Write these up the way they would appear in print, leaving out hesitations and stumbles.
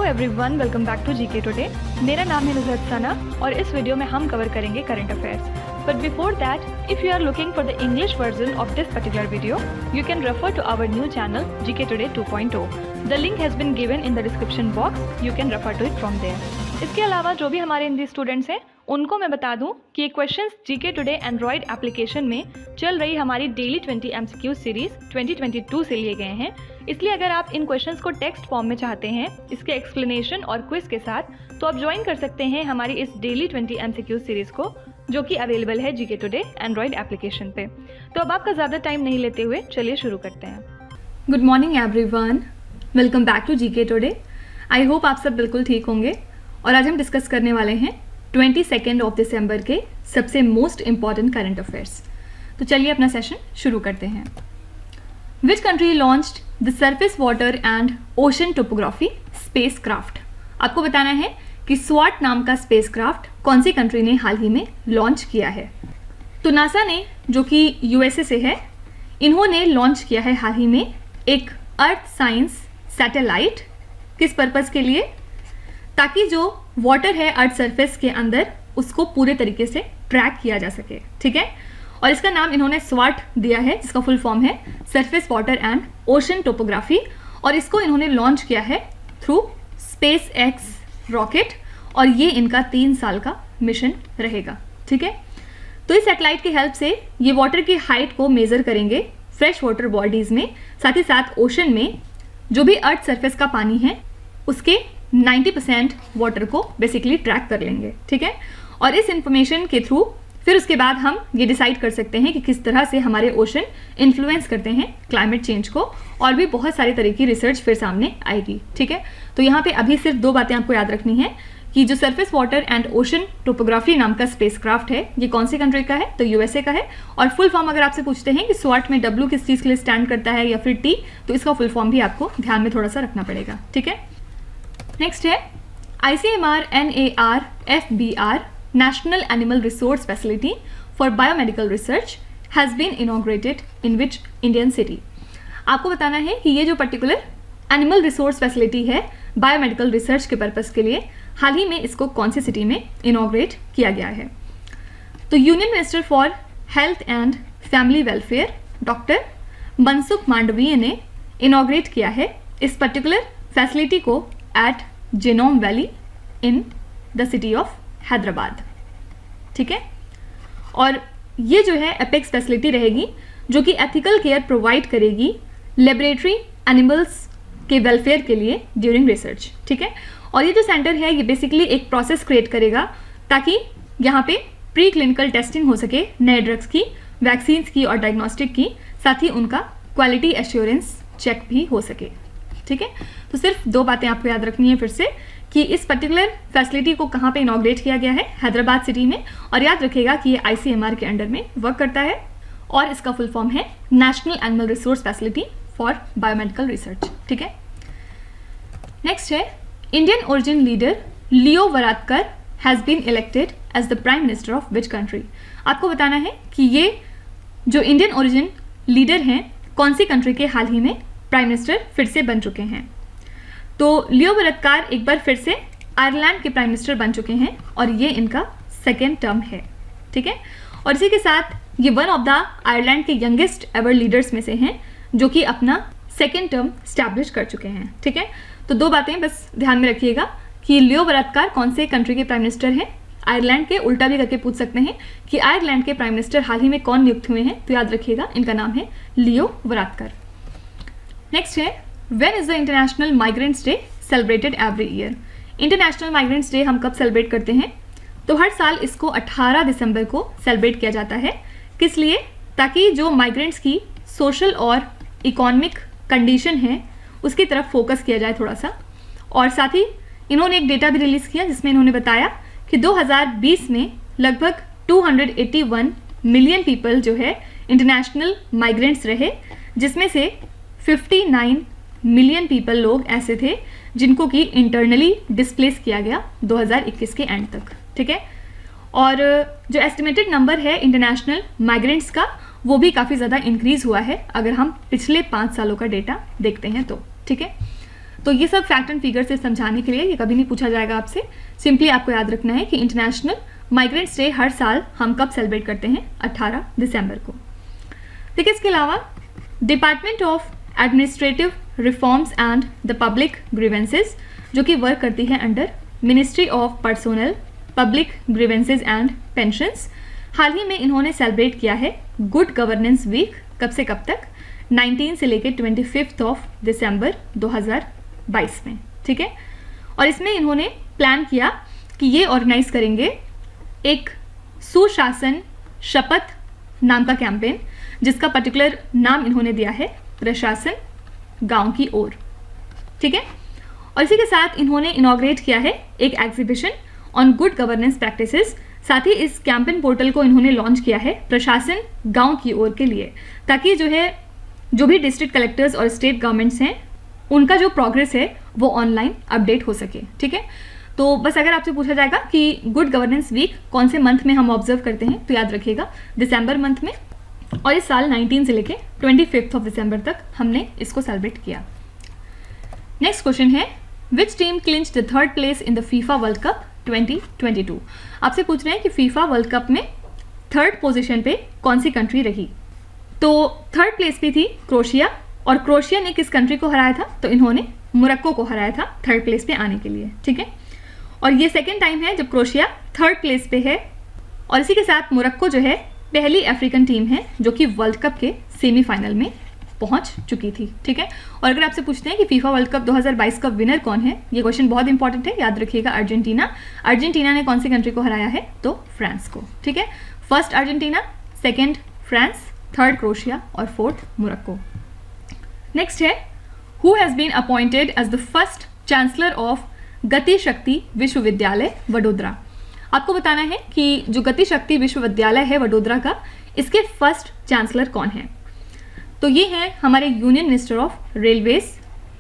Everyone, welcome back to GK today. मेरा नाम है नुज़रत सना और इस वीडियो में हम कवर करेंगे current affairs. But before that, if you are looking for the English version of this particular video, you can refer to our new channel GK today 2.0। The link has been given in the description box, you can refer to it from there. इसके अलावा जो भी हमारे Hindi students हैं उनको मैं बता दूं कि ये questions GK today Android application में चल रही हमारी डेली 20 MCQ सीरीज 2022 से लिए गए हैं। इसलिए अगर आप इन क्वेश्चंस को टेक्स्ट फॉर्म में चाहते हैं इसके एक्सप्लेनेशन और क्विज के साथ, तो आप ज्वाइन कर सकते हैं हमारी इस डेली 20 MCQ सीरीज को, जो कि अवेलेबल है जीके टुडे एंड्रॉयड एप्लीकेशन पे। तो अब आपका ज़्यादा टाइम नहीं लेते हुए चलिए शुरू करते हैं। Good morning everyone, welcome back to GK today. I hope आप सब बिल्कुल ठीक होंगे और आज हम डिस्कस करने वाले हैं 22 ऑफ दिसंबर के सबसे मोस्ट इम्पॉर्टेंट करंट अफेयर्स। तो चलिए अपना सेशन शुरू करते हैं। Which country launched the surface water and ocean topography space craft? आपको बताना है कि स्वाट नाम का स्पेस क्राफ्ट कौन सी कंट्री ने हाल ही में लॉन्च किया है। तो नासा ने, जो कि यूएसए से है, इन्होंने लॉन्च किया है हाल ही में एक अर्थ साइंस सैटेलाइट। किस पर्पज़ के लिए? ताकि जो वाटर है अर्थ सरफेस के अंदर उसको पूरे तरीके से ट्रैक किया जा सके। ठीक है, और इसका नाम इन्होंने स्वाट दिया है, जिसका फुल फॉर्म है surface water and ocean topography, और इसको इन्होंने लॉन्च किया है थ्रू स्पेस एक्स रॉकेट, और ये इनका 3 साल का मिशन रहेगा। ठीक है, तो इस सैटेलाइट की हेल्प से ये वाटर की हाइट को मेजर करेंगे फ्रेश वाटर बॉडीज में, साथ ही साथ ओशन में जो भी अर्थ सरफेस का पानी है उसके 90% वाटर को बेसिकली ट्रैक कर लेंगे। ठीक है, और इस इंफॉर्मेशन के थ्रू फिर उसके बाद हम ये डिसाइड कर सकते हैं कि किस तरह से हमारे ओशन इन्फ्लुएंस करते हैं क्लाइमेट चेंज को, और भी बहुत सारे तरह की रिसर्च फिर सामने आएगी। ठीक है, तो यहाँ पे अभी सिर्फ 2 बातें आपको याद रखनी है कि जो surface water and ocean topography नाम का स्पेसक्राफ्ट है ये कौन सी कंट्री का है, तो यूएसए का है। और फुल फॉर्म अगर आपसे पूछते हैं कि स्वाट में W किस चीज़ के लिए स्टैंड करता है या फिर T, तो इसका फुल फॉर्म भी आपको ध्यान में थोड़ा सा रखना पड़ेगा। ठीक है, नेक्स्ट है ICMR NAR FBR national animal resource facility for biomedical research has been inaugurated in which Indian city? आपको बताना है कि ये जो पर्टिकुलर एनिमल रिसोर्स फैसिलिटी है बायोमेडिकल रिसर्च के पर्पज़ के लिए, हाल ही में इसको कौन सी सिटी में इनॉग्रेट किया गया है। तो union minister for health and family welfare doctor Mansukh Mandaviya ने इनॉग्रेट किया है इस पर्टिकुलर फैसिलिटी को at genome valley in the city of Hyderabad. ठीक है, और ये जो है एपेक्स फैसिलिटी रहेगी जो कि एथिकल केयर प्रोवाइड करेगी लेबोरेटरी एनिमल्स के वेलफेयर के लिए ड्यूरिंग रिसर्च। ठीक है, और ये जो सेंटर है ये बेसिकली एक प्रोसेस क्रिएट करेगा ताकि यहाँ पे प्री क्लिनिकल टेस्टिंग हो सके नए ड्रग्स की, वैक्सीन्स की और डायग्नोस्टिक की, साथ ही उनका क्वालिटी एश्योरेंस चेक भी हो सके। ठीक है, तो सिर्फ 2 बातें आपको याद रखनी है फिर से कि इस पर्टिकुलर फैसिलिटी को कहाँ पे इनॉग्रेट किया गया है, हैदराबाद सिटी में, और याद रखिएगा कि ये ICMR के अंडर में वर्क करता है और इसका फुल फॉर्म है national animal resource facility for biomedical research. ठीक है, नेक्स्ट है Indian origin leader Leo Varadkar has been elected as the prime minister of which country? आपको बताना है कि ये जो इंडियन ओरिजिन लीडर हैं कौन सी कंट्री के हाल ही में प्राइम मिनिस्टर फिर से बन चुके हैं। तो लियो वरादकर एक बार फिर से आयरलैंड के प्राइम मिनिस्टर बन चुके हैं और ये इनका 2nd टर्म है। ठीक है, और इसी के साथ ये वन ऑफ द आयरलैंड के यंगेस्ट एवर लीडर्स में से हैं जो कि अपना 2nd टर्म स्टैब्लिश कर चुके हैं। ठीक है, तो 2 बातें बस ध्यान में रखिएगा कि लियो वरादकर कौन से कंट्री के प्राइम मिनिस्टर हैं, आयरलैंड के। उल्टा भी करके पूछ सकते हैं कि आयरलैंड के प्राइम मिनिस्टर हाल ही में कौन नियुक्त हुए हैं, तो याद रखिएगा इनका नाम है लियो वरादकर। नेक्स्ट है when is the international migrants day celebrated every year? International migrants day हम कब सेलिब्रेट करते हैं? तो हर साल इसको 18 दिसंबर को सेलिब्रेट किया जाता है। किस लिए? ताकि जो माइग्रेंट्स की सोशल और इकोनॉमिक कंडीशन है उसकी तरफ फोकस किया जाए थोड़ा सा। और साथ ही इन्होंने एक डेटा भी रिलीज़ किया जिसमें इन्होंने बताया कि 2020 में लगभग 281 मिलियन पीपल जो है इंटरनेशनल माइग्रेंट्स रहे, जिसमें से 59 मिलियन पीपल लोग ऐसे थे जिनको कि इंटरनली डिस्प्लेस किया गया 2021 के एंड तक, ठीक है। और जो एस्टिमेटेड नंबर है इंटरनेशनल माइग्रेंट्स का वो भी काफ़ी ज़्यादा इंक्रीज़ हुआ है अगर हम पिछले 5 सालों का डेटा देखते हैं तो, ठीक है। तो ये सब फैक्ट एंड फिगर से समझाने के लिए, ये कभी नहीं पूछा जाएगा आपसे, सिंपली आपको याद रखना है कि इंटरनेशनल माइग्रेंट्स डे हर साल हम कब सेलिब्रेट करते हैं, 18 दिसंबर को। ठीक है, इसके अलावा department of administrative reforms and the public grievances जो कि वर्क करती है under ministry of personnel public grievances and pensions, हाल ही में इन्होंने सेलिब्रेट किया है गुड गवर्नेंस वीक। कब से कब तक, 19 से लेकर 25 दिसंबर 2022 में, ठीक है। और इसमें इन्होंने प्लान किया कि ये ऑर्गेनाइज करेंगे एक सुशासन शपथ नाम का कैंपेन, जिसका पर्टिकुलर नाम इन्होंने दिया है प्रशासन गांव की ओर, ठीक है। और इसी के साथ इन्होंने इनॉग्रेट किया है एक exhibition on good governance practices. साथ ही इस कैंपेन पोर्टल को इन्होंने लॉन्च किया है प्रशासन गांव की ओर के लिए, ताकि जो भी डिस्ट्रिक्ट कलेक्टर्स और स्टेट गवर्नमेंट्स हैं उनका जो प्रोग्रेस है वो ऑनलाइन अपडेट हो सके, ठीक है। तो बस अगर आपसे पूछा जाएगा कि गुड गवर्नेंस वीक कौन से मंथ में हम ऑब्जर्व करते हैं, तो याद रखिएगा दिसंबर मंथ में, और इस साल 19 से लेके 25 दिसंबर तक हमने इसको सेलिब्रेट किया। नेक्स्ट क्वेश्चन है, which team clinch the third place in the FIFA world cup 2022। आपसे पूछ रहे हैं कि फीफा वर्ल्ड कप में थर्ड पोजीशन पे कौन सी कंट्री रही। तो थर्ड प्लेस पे थी क्रोशिया, और क्रोशिया ने किस कंट्री को हराया था, तो इन्होंने मोरक्को को हराया था थर्ड प्लेस पे आने के लिए, ठीक है। और ये सेकेंड टाइम है जब क्रोशिया थर्ड प्लेस पे है, और इसी के साथ मोरक्को जो है पहली अफ्रीकन टीम है जो कि वर्ल्ड कप के सेमीफाइनल में पहुंच चुकी थी, ठीक है। और अगर आपसे पूछते हैं कि फीफा वर्ल्ड कप 2022 का विनर कौन है, ये क्वेश्चन बहुत इंपॉर्टेंट है, याद रखिएगा अर्जेंटीना। अर्जेंटीना ने कौन सी कंट्री को हराया है, तो फ्रांस को, ठीक है। First Argentina, second France, third Croatia और फोर्थ मोरक्को। नेक्स्ट है, who has been appointed as the first chancellor of Gati Shakti विश्वविद्यालय वडोदरा। आपको बताना है कि जो गति शक्ति विश्वविद्यालय है वडोदरा का, इसके फर्स्ट चांसलर कौन है। तो ये हैं हमारे union minister of railways,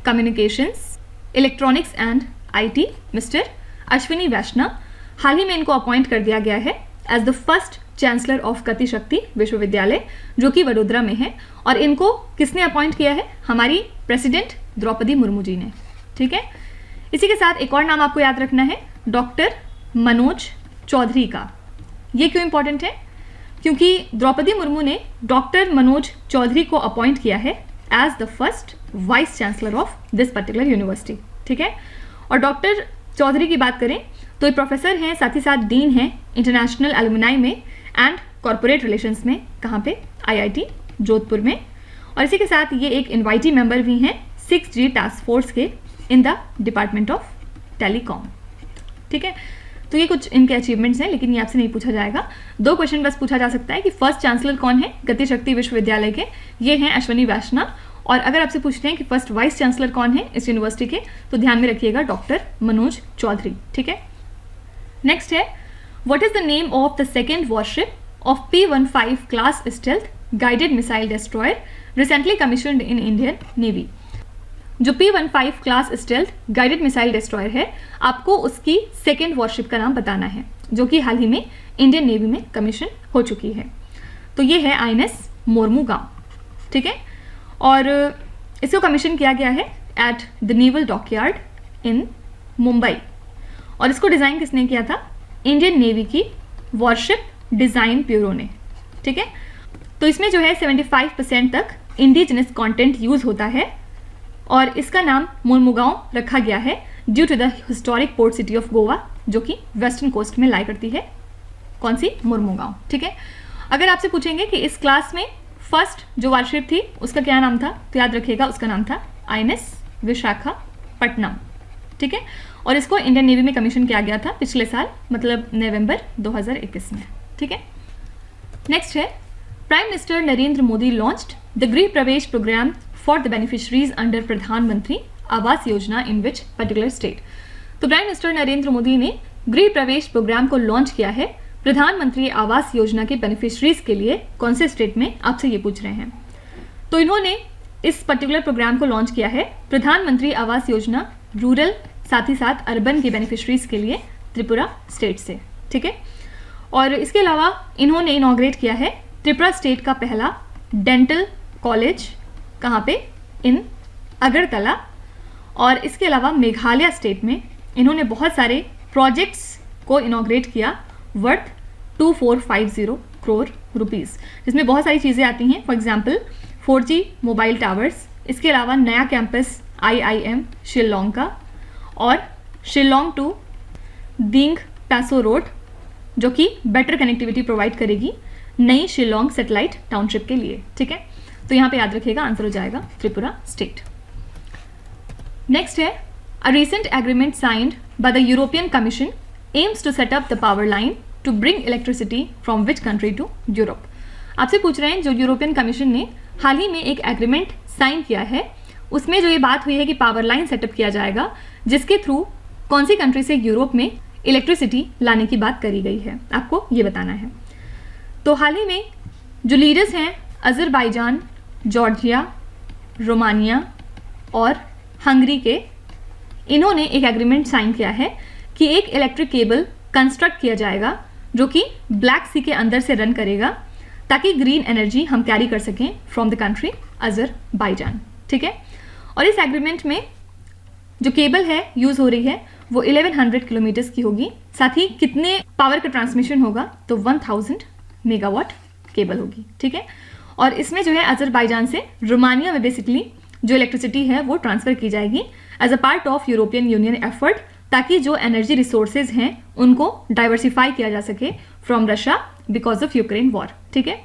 communications, electronics and IT mister Ashwini Vaishnaw. हाल ही में इनको अपॉइंट कर दिया गया है as the first chancellor of Gati Shakti विश्वविद्यालय जो कि वडोदरा में है। और इनको किसने अपॉइंट किया है, हमारी प्रेसिडेंट द्रौपदी मुर्मू जी ने, ठीक है। इसी के साथ एक और नाम आपको याद रखना है, डॉक्टर मनोज चौधरी का। ये क्यों इंपॉर्टेंट है, क्योंकि द्रौपदी मुर्मू ने डॉक्टर मनोज चौधरी को अपॉइंट किया है as the first vice chancellor of this particular university, ठीक है। और डॉक्टर चौधरी की बात करें तो ये प्रोफेसर हैं, साथ ही साथ डीन हैं इंटरनेशनल एलुमनाई में एंड कॉर्पोरेट रिलेशंस में, कहाँ पे, आईआईटी जोधपुर में। और इसी के साथ ये एक इनवाइटी मेंबर भी हैं 6G टास्क फोर्स के in the department of telecom, ठीक है। तो ये कुछ इनके अचीवमेंट्स हैं, लेकिन ये आपसे नहीं पूछा जाएगा। 2 क्वेश्चन बस पूछा जा सकता है कि फर्स्ट चांसलर कौन है गति शक्ति विश्वविद्यालय के, ये हैं अश्विनी वैष्णव। और अगर आपसे पूछते हैं कि फर्स्ट वाइस चांसलर कौन है इस यूनिवर्सिटी के, तो ध्यान में रखिएगा डॉक्टर मनोज चौधरी, ठीक है। नेक्स्ट है, what is the name of the second worship of P-15 class stealth guided missile destroyer recently commissioned in Indian navy. जो P-15 class stealth guided missile destroyer है, आपको उसकी सेकेंड वॉरशिप का नाम बताना है, जो कि हाल ही में इंडियन नेवी में कमीशन हो चुकी है। तो ये है INS मोरमुगांव, ठीक है। और इसको कमीशन किया गया है एट द नेवल डॉकयार्ड इन मुंबई। और इसको डिज़ाइन किसने किया था, इंडियन नेवी की वॉरशिप डिज़ाइन ब्यूरो ने, ठीक है। तो इसमें जो है 75% तक इंडिजिनस कंटेंट यूज़ होता है, और इसका नाम मोरमुगांव रखा गया है due to the historic port city of Goa, जो कि वेस्टर्न कोस्ट में लाई करती है, कौन सी, मोरमुगांव, ठीक है। अगर आपसे पूछेंगे कि इस क्लास में फर्स्ट जो वारशिप थी उसका क्या नाम था, तो याद रखिएगा उसका नाम था INS विशाखापट्टनम, ठीक है। और इसको इंडियन नेवी में कमीशन किया गया था पिछले साल, मतलब नवंबर 2021 में, ठीक है। नेक्स्ट है, prime minister Narendra Modi launched the Griha Pravesh programme for the beneficiaries under Pradhan Mantri Awas Yojana in which particular state. तो प्राइम मिनिस्टर नरेंद्र मोदी ने गृह प्रवेश प्रोग्राम को लॉन्च किया है प्रधानमंत्री आवास योजना के बेनिफिशरीज के लिए, कौन से स्टेट में, आपसे ये पूछ रहे हैं। तो इन्होंने इस पर्टिकुलर प्रोग्राम को लॉन्च किया है प्रधानमंत्री आवास योजना रूरल साथ ही साथ अर्बन के बेनिफिशरीज के लिए त्रिपुरा स्टेट से, ठीक है। और इसके अलावा इन्होंने इनॉग्रेट किया है त्रिपुरा स्टेट का पहला डेंटल कॉलेज, कहाँ पे, इन अगरतला। और इसके अलावा मेघालय स्टेट में इन्होंने बहुत सारे प्रोजेक्ट्स को इनॉग्रेट किया वर्थ 2450 करोड़ रुपीस, जिसमें बहुत सारी चीज़ें आती हैं। For example 4G mobile towers, इसके अलावा नया कैंपस IIM शिलोंग का, और शिलोंग टू दिंग पैसो रोड जो कि बेटर कनेक्टिविटी प्रोवाइड करेगी नई शिलोंग सैटेलाइट टाउनशिप के लिए, ठीक है। तो यहाँ पे याद रखिएगा, आंसर हो जाएगा त्रिपुरा स्टेट। नेक्स्ट है a recent agreement signed by the European Commission aims to set up the power line to bring electricity from which country to Europe. आपसे पूछ रहे हैं जो यूरोपियन कमीशन ने हाल ही में एक एग्रीमेंट साइन किया है, उसमें जो ये बात हुई है कि पावर लाइन सेटअप किया जाएगा जिसके थ्रू कौन सी कंट्री से यूरोप में इलेक्ट्रिसिटी लाने की बात करी गई है, आपको ये बताना है। तो हाल ही में जो लीडर्स हैं अजरबैजान, जॉर्जिया, रोमानिया और हंगरी के, इन्होंने एक एग्रीमेंट साइन किया है कि एक इलेक्ट्रिक केबल कंस्ट्रक्ट किया जाएगा जो कि ब्लैक सी के अंदर से रन करेगा ताकि ग्रीन एनर्जी हम कैरी कर सकें फ्रॉम द कंट्री अजरबैजान, ठीक है। और इस एग्रीमेंट में जो केबल है यूज हो रही है वो 1100 किलोमीटर्स की होगी, साथ ही कितने पावर का ट्रांसमिशन होगा तो 1000 मेगावाट केबल होगी, ठीक है। और इसमें जो है अजरबैजान से रोमानिया में बेसिकली जो इलेक्ट्रिसिटी है वो ट्रांसफर की जाएगी as a part of European Union effort, ताकि जो एनर्जी रिसोर्सेज हैं उनको डाइवर्सिफाई किया जा सके from Russia because of Ukraine war, ठीक है।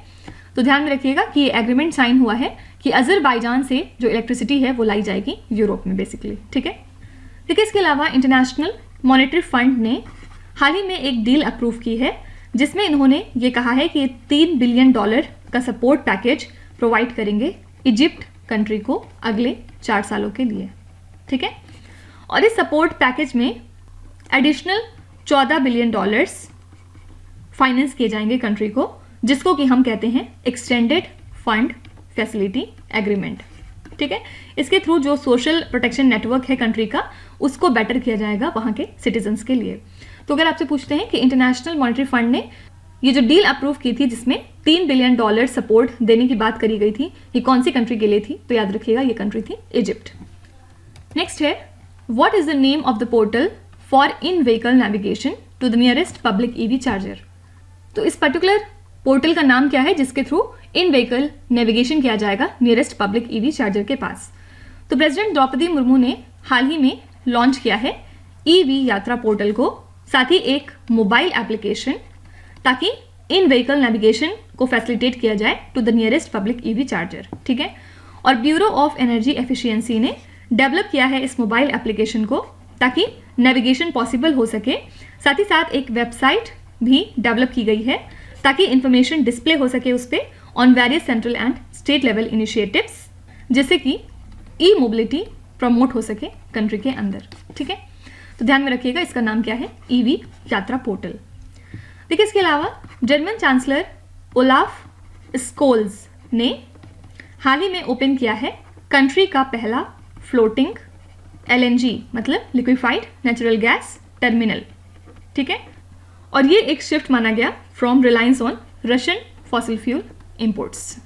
तो ध्यान में रखिएगा कि ये एग्रीमेंट साइन हुआ है कि अजरबैजान से जो इलेक्ट्रिसिटी है वो लाई जाएगी यूरोप में बेसिकली, ठीक है। देखिए इसके अलावा इंटरनेशनल मॉनेटरी फंड ने हाल ही में एक डील अप्रूव की है जिसमें इन्होंने ये कहा है कि $3 बिलियन का सपोर्ट पैकेज प्रोवाइड करेंगे इजिप्ट कंट्री को अगले 4 सालों के लिए, ठीक है। और इस सपोर्ट पैकेज में एडिशनल $14 बिलियन फाइनेंस किए जाएंगे कंट्री को, जिसको कि हम कहते हैं एक्सटेंडेड फंड फैसिलिटी एग्रीमेंट, ठीक है। इसके थ्रू जो सोशल प्रोटेक्शन नेटवर्क है कंट्री का उसको बेटर किया जाएगा वहाँ के सिटीजन्स के लिए। तो अगर आपसे पूछते हैं कि इंटरनेशनल मॉनेटरी फंड ने ये जो डील अप्रूव की थी जिसमें $3 बिलियन सपोर्ट देने की बात करी गई थी, ये कौन सी कंट्री के लिए थी, तो याद रखिएगा ये कंट्री थी इजिप्ट। नेक्स्ट है what is the name of the portal for in vehicle navigation to the nearest public EV charger. तो इस पर्टिकुलर पोर्टल का नाम क्या है जिसके थ्रू इन व्हीकल नेविगेशन किया जाएगा नियरेस्ट पब्लिक ईवी चार्जर के पास। तो प्रेसिडेंट द्रौपदी मुर्मू ने हाल ही में लॉन्च किया है ईवी यात्रा पोर्टल को, साथ ही एक मोबाइल एप्लीकेशन, ताकि इन व्हीकल नेविगेशन को फैसिलिटेट किया जाए to the nearest public EV charger, ठीक है। और ब्यूरो ऑफ एनर्जी एफिशिएंसी ने डेवलप किया है इस मोबाइल एप्लीकेशन को ताकि नेविगेशन पॉसिबल हो सके। साथ ही साथ एक वेबसाइट भी डेवलप की गई है ताकि इंफॉर्मेशन डिस्प्ले हो सके उस पर on various central and state level initiatives, जिससे कि ई मोबिलिटी प्रमोट हो सके कंट्री के अंदर, ठीक है। तो ध्यान में रखिएगा इसका नाम क्या है, ईवी यात्रा पोर्टल। देखिए इसके अलावा जर्मन चांसलर ओलाफ स्कोल्स ने हाल ही में ओपन किया है कंट्री का पहला फ्लोटिंग LNG मतलब लिक्विफाइड नेचुरल गैस टर्मिनल, ठीक है। और ये एक शिफ्ट माना गया from reliance on Russian fossil fuel imports,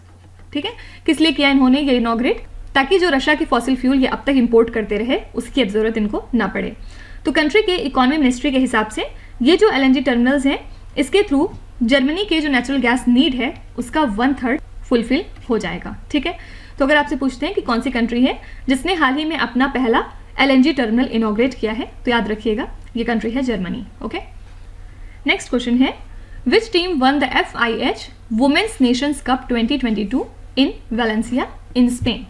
ठीक है। किस लिए किया इन्होंने ये इनॉग्रेट, ताकि जो रशिया की फॉसिल फ्यूल ये अब तक इंपोर्ट करते रहे उसकी अब जरूरत इनको ना पड़े। तो कंट्री के इकोनॉमी मिनिस्ट्री के हिसाब से ये जो LNG टर्मिनल्स हैं इसके थ्रू जर्मनी के जो नेचुरल गैस नीड है उसका 1/3 फुलफिल हो जाएगा, ठीक है। तो अगर आपसे पूछते हैं कि कौन सी कंट्री है जिसने हाल ही में अपना पहला LNG टर्मिनल इनॉग्रेट किया है, तो याद रखिएगा ये कंट्री है जर्मनी, ओके। नेक्स्ट क्वेश्चन है which team won the FIH women's nations cup 2022 in Valencia in Spain.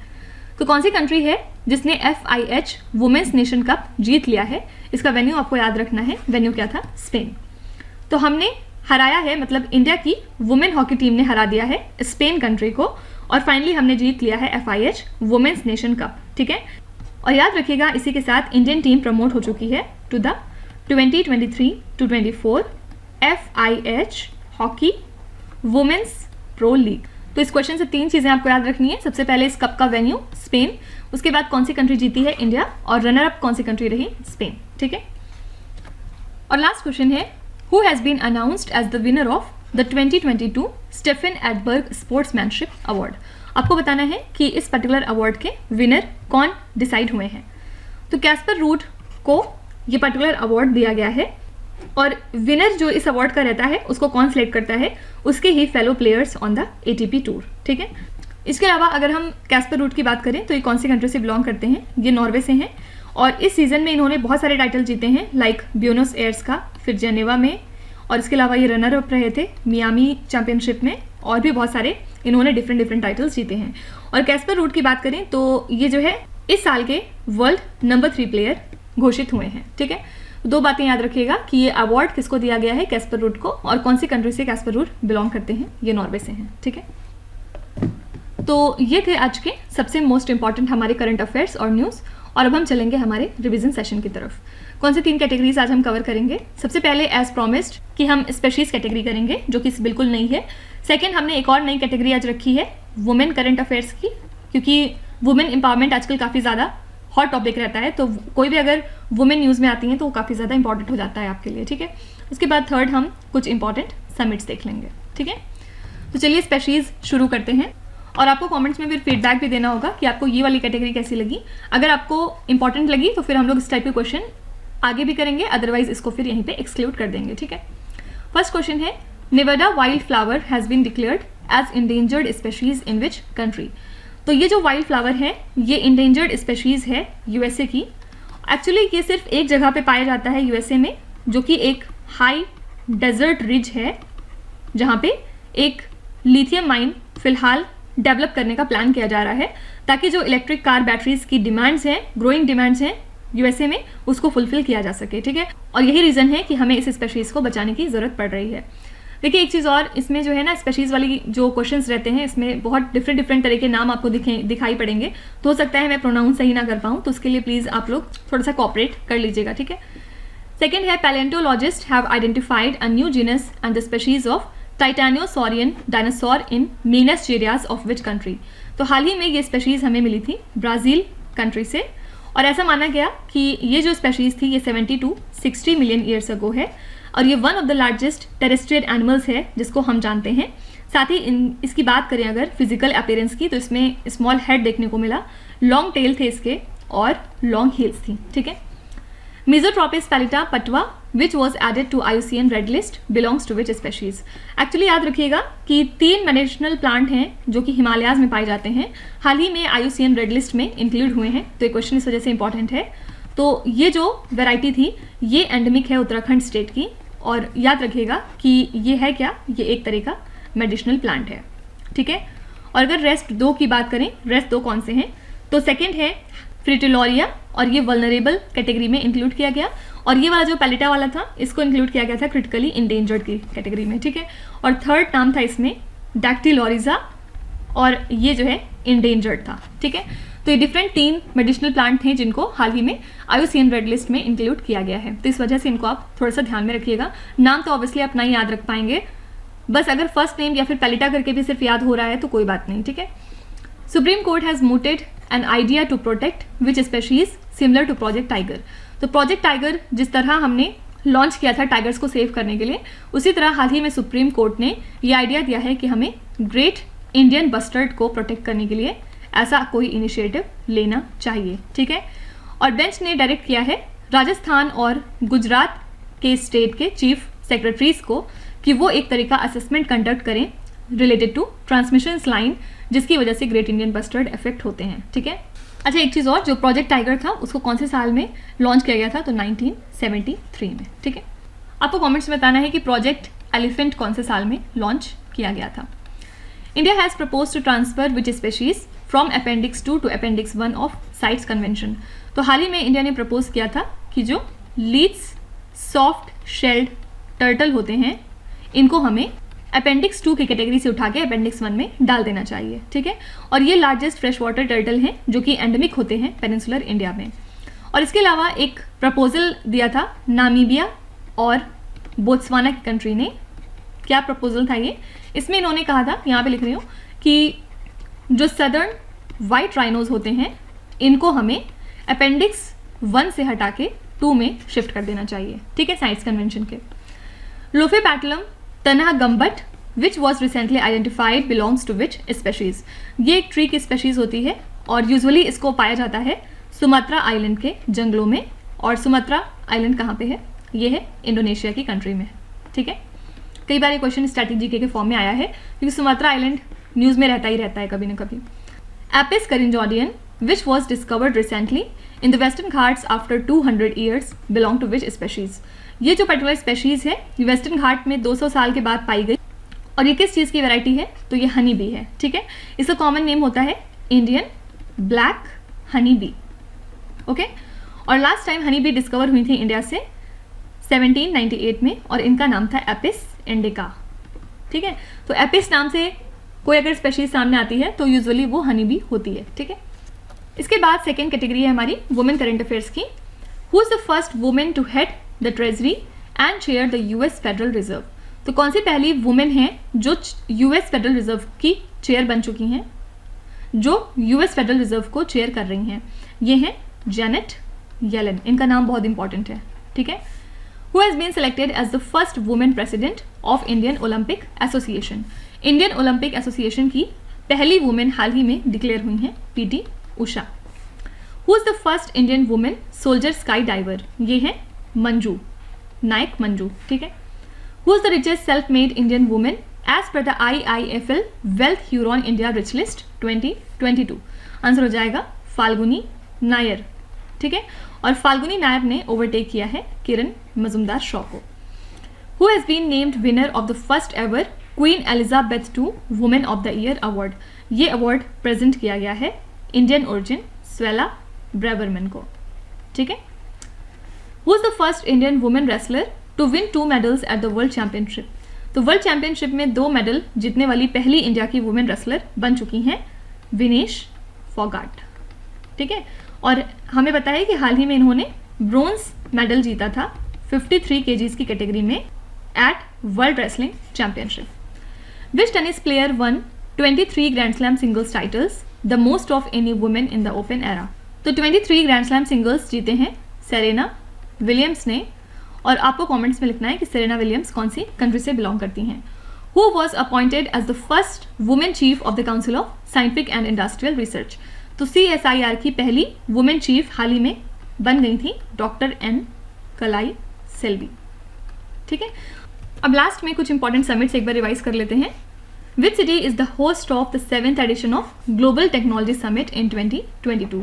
तो कौन सी कंट्री है जिसने FIH वुमेन्स नेशन कप जीत लिया है, इसका वेन्यू आपको याद रखना है, वेन्यू क्या था, स्पेन। तो हमने हराया है, मतलब इंडिया की वुमेन हॉकी टीम ने हरा दिया है स्पेन कंट्री को, और फाइनली हमने जीत लिया है FIH वुमेन्स नेशन कप, ठीक है। और याद रखिएगा इसी के साथ इंडियन टीम प्रमोट हो चुकी है to the 2023-24 FIH hockey women's pro league. तो इस क्वेश्चन से 3 चीज़ें आपको याद रखनी है। सबसे पहले इस कप का वेन्यू स्पेन, उसके बाद कौन सी कंट्री जीती है इंडिया, और रनर अप कौन सी कंट्री रही स्पेन, ठीक है। और लास्ट क्वेश्चन है who has been announced as the winner of the 2022 Stefan Edberg sportsmanship award. आपको बताना है कि इस पर्टिकुलर अवार्ड के विनर कौन डिसाइड हुए हैं। तो कैस्पर रूट को ये पर्टिकुलर अवार्ड दिया गया है और विनर जो इस अवार्ड का रहता है उसको कौन सिलेक्ट करता है, उसके ही fellow players on the ATP tour, ठीक है। इसके अलावा अगर हम कैस्पर रूट की बात करें तो ये कौन सी कंट्री से बिलोंग करते हैं, ये नॉर्वे से हैं और इस सीज़न में इन्होंने बहुत सारे टाइटल जीते हैं, लाइक ब्यूनस एयर्स का, फिर जेनेवा में, और इसके अलावा ये रनर अप रहे थे मियामी चैंपियनशिप में, और भी बहुत सारे इन्होंने डिफरेंट टाइटल्स जीते हैं। और कैस्पर रूट की बात करें तो ये जो है इस साल के वर्ल्ड नंबर 3 प्लेयर घोषित हुए हैं, ठीक है। 2 बातें याद रखिएगा कि ये अवार्ड किसको दिया गया है, कैस्पर रूट को, और कौन सी कंट्री से कैस्पर रूट बिलोंग करते हैं, ये नॉर्वे से हैं, ठीक है। तो ये थे आज के सबसे मोस्ट इंपॉर्टेंट हमारे करंट अफेयर्स और न्यूज़। और अब हम चलेंगे हमारे रिवीजन सेशन की तरफ। कौन से 3 कैटेगरीज आज हम कवर करेंगे। सबसे पहले एज प्रॉमिस्ड कि हम स्पेशीज कैटेगरी करेंगे, जो कि बिल्कुल नहीं है। सेकंड, हमने एक और नई कैटेगरी आज रखी है वुमेन करंट अफेयर्स की, क्योंकि वुमेन एम्पावरमेंट आजकल काफ़ी ज़्यादा हॉट टॉपिक रहता है, तो कोई भी अगर वुमेन न्यूज़ में आती हैं तो वो काफ़ी ज़्यादा इंपॉर्टेंट हो जाता है आपके लिए, ठीक है। उसके बाद थर्ड, हम कुछ इंपॉर्टेंट समिट्स देख लेंगे, ठीक है। तो चलिए स्पेशीज शुरू करते हैं और आपको कमेंट्स में फिर फीडबैक भी देना होगा कि आपको ये वाली कैटेगरी कैसी लगी। अगर आपको इंपॉर्टेंट लगी तो फिर हम लोग इस टाइप के क्वेश्चन आगे भी करेंगे, अदरवाइज इसको फिर यहीं पे एक्सक्लूड कर देंगे, ठीक है। फर्स्ट क्वेश्चन है Nevada wild flower has been declared as endangered species in which country. तो ये जो वाइल्ड फ्लावर है ये इंडेंजर्ड स्पेशीज है USA की। एक्चुअली ये सिर्फ एक जगह पे पाया जाता है USA में, जो कि एक हाई डेजर्ट रिज है, जहाँ पे एक लिथियम माइन फिलहाल डेवलप करने का प्लान किया जा रहा है, ताकि जो इलेक्ट्रिक कार बैटरीज की डिमांड्स हैं, ग्रोइंग डिमांड्स हैं USA में, उसको फुलफिल किया जा सके, ठीक है। और यही रीज़न है कि हमें इस स्पेशीज़ को बचाने की ज़रूरत पड़ रही है। देखिए एक चीज़ और, इसमें जो है ना स्पेशीज़ वाली जो क्वेश्चंस रहते हैं, इसमें बहुत डिफरेंट तरह के नाम आपको दिखाई पड़ेंगे, तो हो सकता है मैं प्रोनाउंस सही ना कर पाऊँ, तो उसके लिए प्लीज़ आप लोग थोड़ा सा कोऑपरेट कर लीजिएगा, ठीक है। सेकेंड है palaeontologist have identified a new genus and the species of titanosaurian dinosaur in Minas Gerais of which country. तो हाल ही में ये स्पेशीज़ हमें मिली थी ब्राज़ील कंट्री से, और ऐसा माना गया कि ये जो स्पेशीज़ थी ये 70 to 60 मिलियन ईयर्स अगो है, और ये one of the largest terrestrial animals है जिसको हम जानते हैं। साथ ही इसकी बात करें अगर फिजिकल अपीयरेंस की, तो इसमें स्मॉल हेड देखने को मिला, लॉन्ग टेल थे इसके, और लॉन्ग हील्स थी, ठीक है। Mesotropius pallida patwa which was added to IUCN Red List belongs to which species? Actually याद रखिएगा कि 3 मेडिसिनल प्लांट हैं जो कि हिमालयाज में पाए जाते हैं, हाल ही में IUCN रेड लिस्ट में इंक्लूड हुए हैं, तो ये क्वेश्चन इस वजह से इंपॉर्टेंट है। तो ये जो वैरायटी थी ये एंडेमिक है उत्तराखंड स्टेट की, और याद रखिएगा कि ये है क्या, ये एक तरह का मेडिसिनल प्लांट है, ठीक है। और अगर रेस्ट 2 की बात करें, रेस्ट 2 कौन से हैं, तो सेकेंड है फ्रिटिलोरिया, और ये वल्नरेबल कैटेगरी में इंक्लूड किया गया, और ये वाला जो पैलिटा वाला था इसको इंक्लूड किया गया था क्रिटिकली इंडेंजर्ड की कैटेगरी में, ठीक है। और थर्ड नाम था इसमें डैक्टिलोरिजा, और ये जो है इंडेंजर्ड था, ठीक है। तो ये डिफरेंट 3 मेडिसिनल प्लांट हैं जिनको हाल ही में IUCN रेड लिस्ट में इंक्लूड किया गया है, तो इस वजह से इनको आप थोड़ा सा ध्यान में रखिएगा। नाम तो ऑब्वियसली अपना ही याद रख पाएंगे, बस अगर फर्स्ट नेम या फिर पैलिटा करके भी सिर्फ याद हो रहा है तो कोई बात नहीं, ठीक है। Supreme court has mooted an idea to protect which species similar to project tiger. तो प्रोजेक्ट टाइगर जिस तरह हमने लॉन्च किया था टाइगर्स को सेव करने के लिए, उसी तरह हाल ही में सुप्रीम कोर्ट ने ये आइडिया दिया है कि हमें ग्रेट इंडियन बस्टर्ड को प्रोटेक्ट करने के लिए ऐसा कोई इनिशिएटिव लेना चाहिए, ठीक है। और बेंच ने डायरेक्ट किया है राजस्थान और गुजरात के स्टेट के चीफ सेक्रेटरीज को कि वो एक तरह का असेसमेंट कंडक्ट करें रिलेटेड टू ट्रांसमिशन लाइन, जिसकी वजह से ग्रेट इंडियन बस्टर्ड इफेक्ट होते हैं, ठीक है। अच्छा एक चीज़ और, जो प्रोजेक्ट टाइगर था उसको कौन से साल में लॉन्च किया गया था, तो 1973 में, ठीक है। आपको कमेंट्स में बताना है कि प्रोजेक्ट एलिफेंट कौन से साल में लॉन्च किया गया था। India has propose to transfer which species from appendix 2 to appendix 1 of CITES convention. तो हाल ही में इंडिया ने प्रपोज किया था कि जो लीड्स सॉफ्ट शेल्ड टर्टल होते हैं इनको हमें अपेंडिक्स 2 की कैटेगरी से उठा के अपेंडिक्स 1 में डाल देना चाहिए, ठीक है। और ये लार्जेस्ट फ्रेश वाटर टर्टल हैं जो कि एंडेमिक होते हैं पेनिनसुलर इंडिया में। और इसके अलावा एक प्रपोजल दिया था नामीबिया और बोत्सवाना की कंट्री ने। क्या प्रपोजल था ये, इसमें इन्होंने कहा था, यहाँ पे लिख रही हूँ कि जो सदर्न वाइट राइनोज होते हैं इनको हमें अपेंडिक्स 1 से हटा के 2 में शिफ्ट कर देना चाहिए, ठीक है, साइंस कन्वेंशन के। Lophopetalum tanahgambut which was recently identified belongs to which species. ये एक ट्री की स्पेशीज होती है और यूजुअली इसको पाया जाता है सुमात्रा आइलैंड के जंगलों में। और सुमात्रा आइलैंड कहाँ पे है? ये है इंडोनेशिया की कंट्री में, ठीक है। कई बार ये क्वेश्चन स्टैटिक के फॉर्म में आया है क्योंकि सुमात्रा आइलैंड न्यूज़ में रहता ही रहता है कभी ना कभी। Apis karinjodian which was discovered recently in the Western Ghats after 200 years belong to which species. ये जो पर्टिकुलर स्पेशीज है ये वेस्टर्न घाट में 200 साल के बाद पाई गई और ये किस चीज़ की वैरायटी है? तो ये हनी बी है, ठीक है। इसका कॉमन नेम होता है Indian black honey bee, okay. और last time honey bee discover हुई थी इंडिया से 1798 में और इनका नाम था एपिस इंडिका, ठीक है। तो एपिस नाम से कोई अगर स्पेशीज सामने आती है तो यूजुअली वो हनी बी होती है, ठीक है। इसके बाद सेकेंड कैटेगरी है हमारी वुमेन करंट अफेयर्स की। Who is the first women to head the treasury and chair the US Federal Reserve. तो कौन सी पहली वुमेन है जो यूएस फेडरल रिजर्व की चेयर बन चुकी हैं, जो यूएस फेडरल रिजर्व को चेयर कर रही हैं? ये हैं जेनेट येलन, इनका नाम बहुत इंपॉर्टेंट है, ठीक है। Who has been selected as the first women president of Indian Olympic association. Indian Olympic association की पहली वुमेन हाल ही में डिक्लेयर हुई हैं PT Usha. Who is the first Indian women soldier skydiver. ये है मंजू नायक मंजू, ठीक है। Who is the richest self made Indian women as per the IIFL wealth Hurun India rich list 2022। Answer हो जाएगा फाल्गुनी नायर, ठीक है। और फाल्गुनी नायर ने ओवरटेक किया है किरण मजुमदार शॉ को। Who has been named winner of the first ever queen Elizabeth II women of the year award. ये अवार्ड प्रेजेंट किया गया है इंडियन ओरिजिन स्वेला ब्रेवरमैन को, ठीक है। Who is the first Indian women wrestler to win 2 medals at the world championship. तो world championship में 2 medal जीतने वाली पहली इंडिया की वुमेन रेसलर बन चुकी हैं विनेश फोगाट, ठीक है। और हमें पता है कि हाल ही में इन्होंने ब्रोंज मेडल जीता था 53 kgs की कैटेगरी में at world wrestling championship. Which tennis player won 23 grand slam singles titles the most of any women in the open era. तो 23 ग्रैंड स्लैम सिंगल्स जीते हैं सेरेना विलियम्स ने। और आपको कमेंट्स में लिखना है कि सेरेना विलियम्स कौन सी कंट्री से बिलोंग करती हैं। Who was appointed as the first women chief of the council of scientific and industrial research. तो CSIR की पहली वुमेन चीफ हाल ही में बन गई थी डॉक्टर N कलाई सेल्वी, ठीक है। अब लास्ट में कुछ इंपॉर्टेंट समिट्स एक बार रिवाइज कर लेते हैं। Which city is the host of the 7th edition of global technology summit in 2022।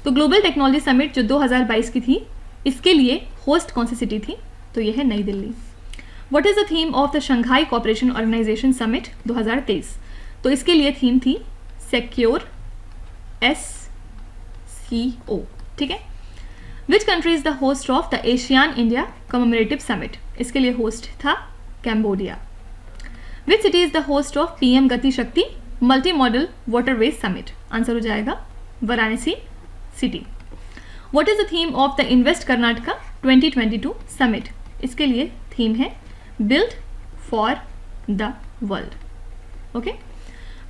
तो ग्लोबल टेक्नोलॉजी समिट जो 2022 की थी इसके लिए होस्ट कौन सी सिटी थी? तो यह है New Delhi. What is the theme of the Shanghai cooperation organisation summit 2023। तो इसके लिए थीम थी सिक्योर SCO, ठीक है। Which country is the host of the ASEAN India commemorative summit. इसके लिए होस्ट था Cambodia. Which city is the host of PM Gati Shakti multi modal waterways summit. Answer हो जाएगा Varanasi city. What is the theme of the invest Karnataka 2022 summit. इसके लिए theme है build for the world, okay.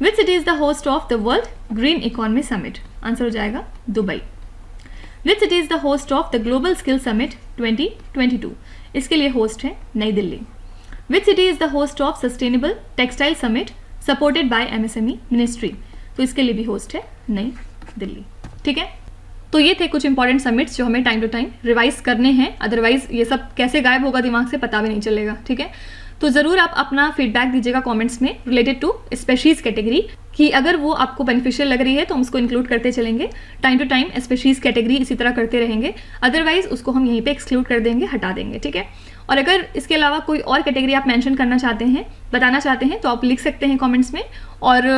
Which city is the host of the world green economy summit. Answer हो जाएगा Dubai. Which city is the host of the global skill summit 2022। इसके लिए host है नई दिल्ली। विच city is the host of sustainable textile summit supported by MSME ministry. तो इसके लिए भी host है नई दिल्ली, ठीक है। तो ये थे कुछ इंपॉर्टेंट समिट्स जो हमें टाइम टू टाइम रिवाइज करने हैं, अदरवाइज ये सब कैसे गायब होगा दिमाग से पता भी नहीं चलेगा, ठीक है। तो ज़रूर आप अपना फीडबैक दीजिएगा कमेंट्स में रिलेटेड टू स्पेशीज़ कैटेगरी कि अगर वो आपको बेनिफिशियल लग रही है तो हम उसको इंक्लूड करते चलेंगे। Time to time species category इसी तरह करते रहेंगे, अदरवाइज उसको हम यहीं पे एक्सक्लूड कर देंगे, हटा देंगे, ठीक है। और अगर इसके अलावा कोई और कैटेगरी आप मेंशन करना चाहते हैं, बताना चाहते हैं, तो आप लिख सकते हैं कमेंट्स में और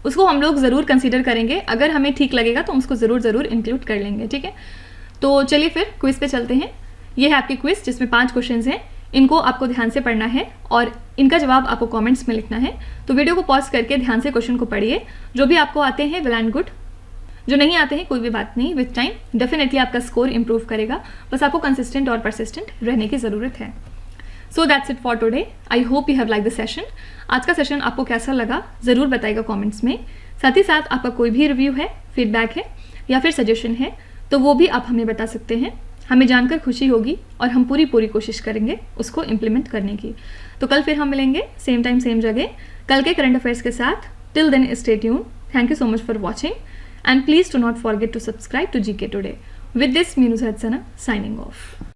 उसको हम लोग ज़रूर कंसीडर करेंगे। अगर हमें ठीक लगेगा तो हम उसको ज़रूर इंक्लूड कर लेंगे, ठीक है। तो चलिए फिर क्विज़ पे चलते हैं। ये है आपकी क्विज़ जिसमें 5 क्वेश्चंस हैं। इनको आपको ध्यान से पढ़ना है और इनका जवाब आपको कमेंट्स में लिखना है। तो वीडियो को पॉज करके ध्यान से क्वेश्चन को पढ़िए। जो भी आपको आते हैं वेल एंड गुड, जो नहीं आते हैं कोई भी बात नहीं, विथ टाइम डेफिनेटली आपका स्कोर इंप्रूव करेगा। बस आपको कंसिस्टेंट और परसिस्टेंट रहने की ज़रूरत है। So that's it for today. I hope you have like the session. आज का सेशन आपको कैसा लगा ज़रूर बताइएगा कमेंट्स में। साथ ही साथ आपका कोई भी रिव्यू है, फीडबैक है या फिर सजेशन है तो वो भी आप हमें बता सकते हैं। हमें जानकर खुशी होगी और हम पूरी कोशिश करेंगे उसको इम्प्लीमेंट करने की। तो कल फिर हम मिलेंगे सेम टाइम सेम जगह कल के करंट अफेयर्स के साथ। Till then stay tune. Thank you so much for watching and please do not forget to subscribe to GK Today. With this, me Nusrat Sana signing off.